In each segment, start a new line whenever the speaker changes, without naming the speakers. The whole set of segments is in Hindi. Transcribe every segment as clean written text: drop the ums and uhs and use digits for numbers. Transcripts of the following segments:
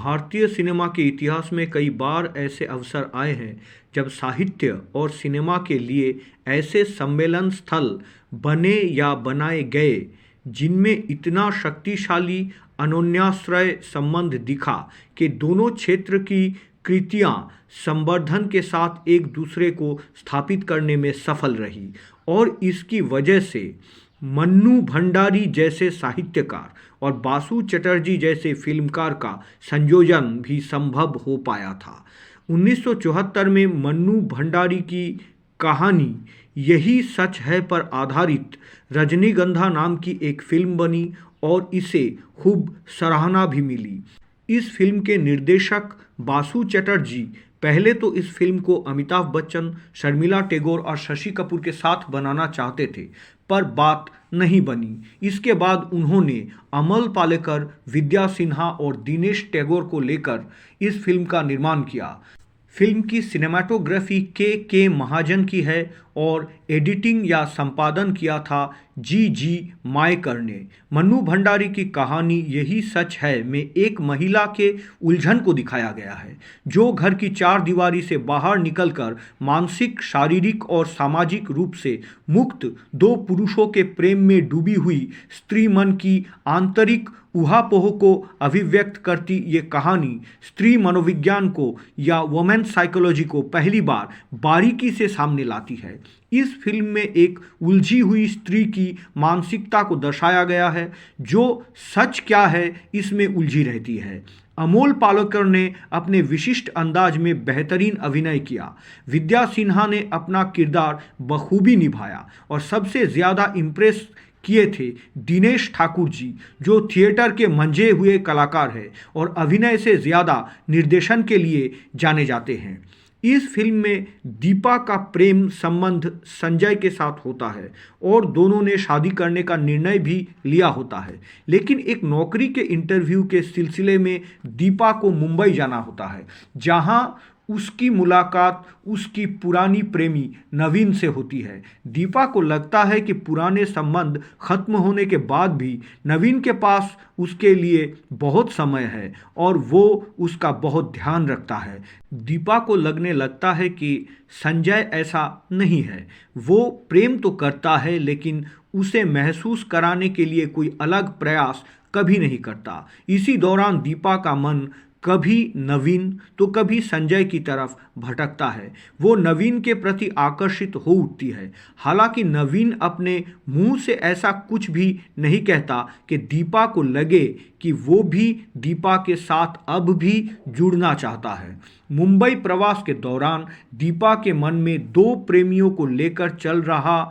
भारतीय सिनेमा के इतिहास में कई बार ऐसे अवसर आए हैं जब साहित्य और सिनेमा के लिए ऐसे सम्मेलन स्थल बने या बनाए गए जिनमें इतना शक्तिशाली अनन्याश्रय संबंध दिखा कि दोनों क्षेत्र की कृतियां संवर्धन के साथ एक दूसरे को स्थापित करने में सफल रही और इसकी वजह से मन्नू भंडारी जैसे साहित्यकार और बासु चटर्जी जैसे फिल्मकार का संयोजन भी संभव हो पाया था। 1974 में मन्नू भंडारी की कहानी यही सच है पर आधारित रजनीगंधा नाम की एक फिल्म बनी और इसे खूब सराहना भी मिली। इस फिल्म के निर्देशक बासु चटर्जी पहले तो इस फिल्म को अमिताभ बच्चन, शर्मिला टैगोर और शशि कपूर के साथ बनाना चाहते थे, पर बात नहीं बनी। इसके बाद उन्होंने अमल पालेकर, विद्या सिन्हा और दिनेश टैगोर को लेकर इस फिल्म का निर्माण किया। फिल्म की सिनेमाटोग्राफी के महाजन की है और एडिटिंग या संपादन किया था जी मायकर ने। मन्नू भंडारी की कहानी यही सच है में एक महिला के उलझन को दिखाया गया है, जो घर की चार दीवारी से बाहर निकलकर मानसिक, शारीरिक और सामाजिक रूप से मुक्त दो पुरुषों के प्रेम में डूबी हुई स्त्री मन की आंतरिक ऊहापोह को अभिव्यक्त करती ये कहानी स्त्री मनोविज्ञान को या वुमेन साइकोलॉजी को पहली बार बारीकी से सामने लाती है। इस फिल्म में एक उलझी हुई स्त्री की मानसिकता को दर्शाया गया है जो सच क्या है इसमें उलझी रहती है। अमोल पालेकर ने अपने विशिष्ट अंदाज में बेहतरीन अभिनय किया। विद्या सिन्हा ने अपना किरदार बखूबी निभाया और सबसे ज़्यादा इम्प्रेस किए थे दिनेश ठाकुर जी, जो थिएटर के मंझे हुए कलाकार हैं और अभिनय से ज़्यादा निर्देशन के लिए जाने जाते हैं। इस फिल्म में दीपा का प्रेम संबंध संजय के साथ होता है और दोनों ने शादी करने का निर्णय भी लिया होता है, लेकिन एक नौकरी के इंटरव्यू के सिलसिले में दीपा को मुंबई जाना होता है, जहां उसकी मुलाकात उसकी पुरानी प्रेमी नवीन से होती है। दीपा को लगता है कि पुराने संबंध खत्म होने के बाद भी नवीन के पास उसके लिए बहुत समय है और वो उसका बहुत ध्यान रखता है। दीपा को लगने लगता है कि संजय ऐसा नहीं है, वो प्रेम तो करता है लेकिन उसे महसूस कराने के लिए कोई अलग प्रयास कभी नहीं करता। इसी दौरान दीपा का मन कभी नवीन तो कभी संजय की तरफ भटकता है। वो नवीन के प्रति आकर्षित हो उठती है, हालांकि नवीन अपने मुंह से ऐसा कुछ भी नहीं कहता कि दीपा को लगे कि वो भी दीपा के साथ अब भी जुड़ना चाहता है। मुंबई प्रवास के दौरान दीपा के मन में दो प्रेमियों को लेकर चल रहा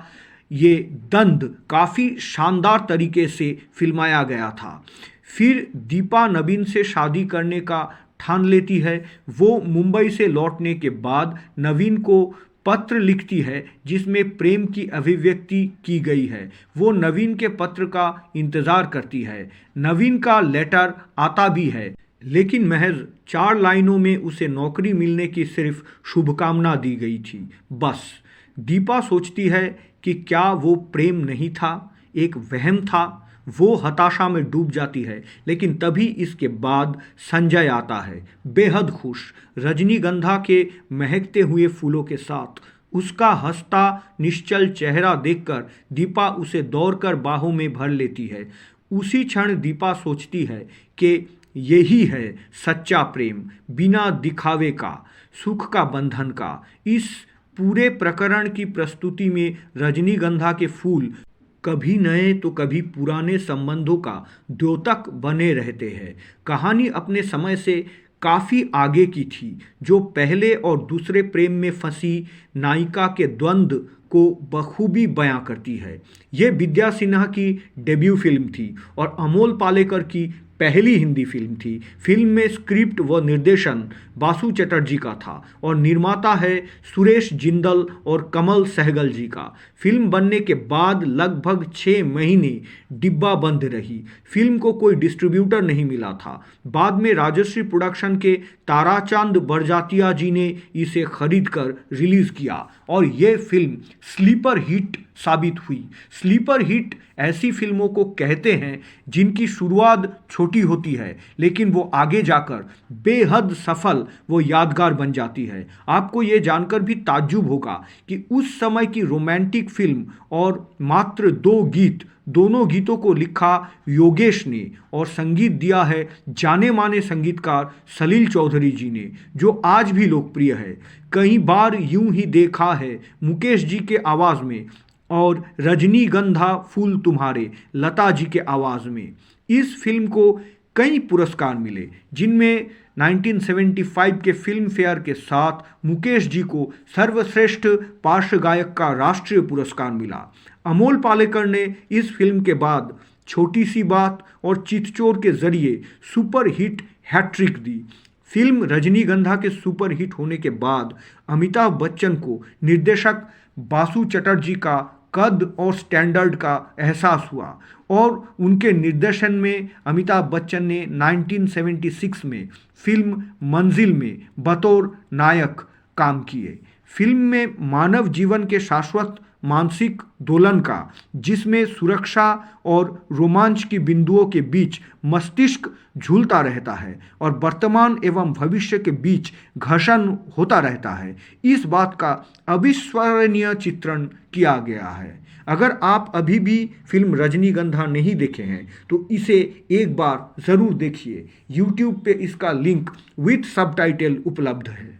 ये द्वंद्व काफ़ी शानदार तरीके से फिल्माया गया था। फिर दीपा नवीन से शादी करने का ठान लेती है। वो मुंबई से लौटने के बाद नवीन को पत्र लिखती है जिसमें प्रेम की अभिव्यक्ति की गई है। वो नवीन के पत्र का इंतज़ार करती है। नवीन का लेटर आता भी है, लेकिन महज 4 लाइनों में उसे नौकरी मिलने की सिर्फ शुभकामना दी गई थी। बस दीपा सोचती है कि क्या वो प्रेम नहीं था, एक वहम था। वो हताशा में डूब जाती है, लेकिन तभी इसके बाद संजय आता है, बेहद खुश, रजनीगंधा के महकते हुए फूलों के साथ। उसका हंसता निश्चल चेहरा देखकर दीपा उसे दौड़कर बाहों में भर लेती है। उसी क्षण दीपा सोचती है कि यही है सच्चा प्रेम, बिना दिखावे का, सुख का बंधन का। इस पूरे प्रकरण की प्रस्तुति में रजनीगंधा के फूल कभी नए तो कभी पुराने संबंधों का द्योतक बने रहते हैं। कहानी अपने समय से काफ़ी आगे की थी, जो पहले और दूसरे प्रेम में फंसी नायिका के द्वंद्व को बखूबी बयां करती है। ये विद्या सिन्हा की डेब्यू फिल्म थी और अमोल पालेकर की पहली हिंदी फिल्म थी। फिल्म में स्क्रिप्ट व निर्देशन बासु चटर्जी का था और निर्माता है सुरेश जिंदल और कमल सहगल जी का। फिल्म बनने के बाद लगभग 6 महीने डिब्बा बंद रही। फिल्म को कोई डिस्ट्रीब्यूटर नहीं मिला था। बाद में राजश्री प्रोडक्शन के ताराचंद बरजातिया जी ने इसे खरीद कर रिलीज़ किया और ये फिल्म स्लीपर हिट साबित हुई। स्लीपर हिट ऐसी फिल्मों को कहते हैं जिनकी शुरुआत छोटी होती है लेकिन वो आगे जाकर बेहद सफल वो यादगार बन जाती है। आपको ये जानकर भी ताज्जुब होगा कि उस समय की रोमांटिक फिल्म और मात्र 2 गीत, दोनों गीतों को लिखा योगेश ने और संगीत दिया है जाने माने संगीतकार सलील चौधरी जी ने, जो आज भी लोकप्रिय है। कई बार यूं ही देखा है मुकेश जी के आवाज़ में और रजनीगंधा फूल तुम्हारे लता जी के आवाज़ में। इस फिल्म को कई पुरस्कार मिले जिनमें 1975 के फिल्म फेयर के साथ मुकेश जी को सर्वश्रेष्ठ पार्श्व गायक का राष्ट्रीय पुरस्कार मिला। अमोल पालेकर ने इस फिल्म के बाद छोटी सी बात और चितचोर के जरिए सुपर हिट हैट्रिक दी। फिल्म रजनीगंधा के सुपर हिट होने के बाद अमिताभ बच्चन को निर्देशक बासु चटर्जी का कद और स्टैंडर्ड का एहसास हुआ और उनके निर्देशन में अमिताभ बच्चन ने 1976 में फिल्म मंजिल में बतौर नायक काम किए। फिल्म में मानव जीवन के शाश्वत मानसिक दोलन का, जिसमें सुरक्षा और रोमांच की बिंदुओं के बीच मस्तिष्क झूलता रहता है और वर्तमान एवं भविष्य के बीच घर्षण होता रहता है, इस बात का अविस्मरणीय चित्रण किया गया है। अगर आप अभी भी फिल्म रजनीगंधा नहीं देखे हैं तो इसे एक बार ज़रूर देखिए। YouTube पे इसका लिंक विथ सबटाइटल उपलब्ध है।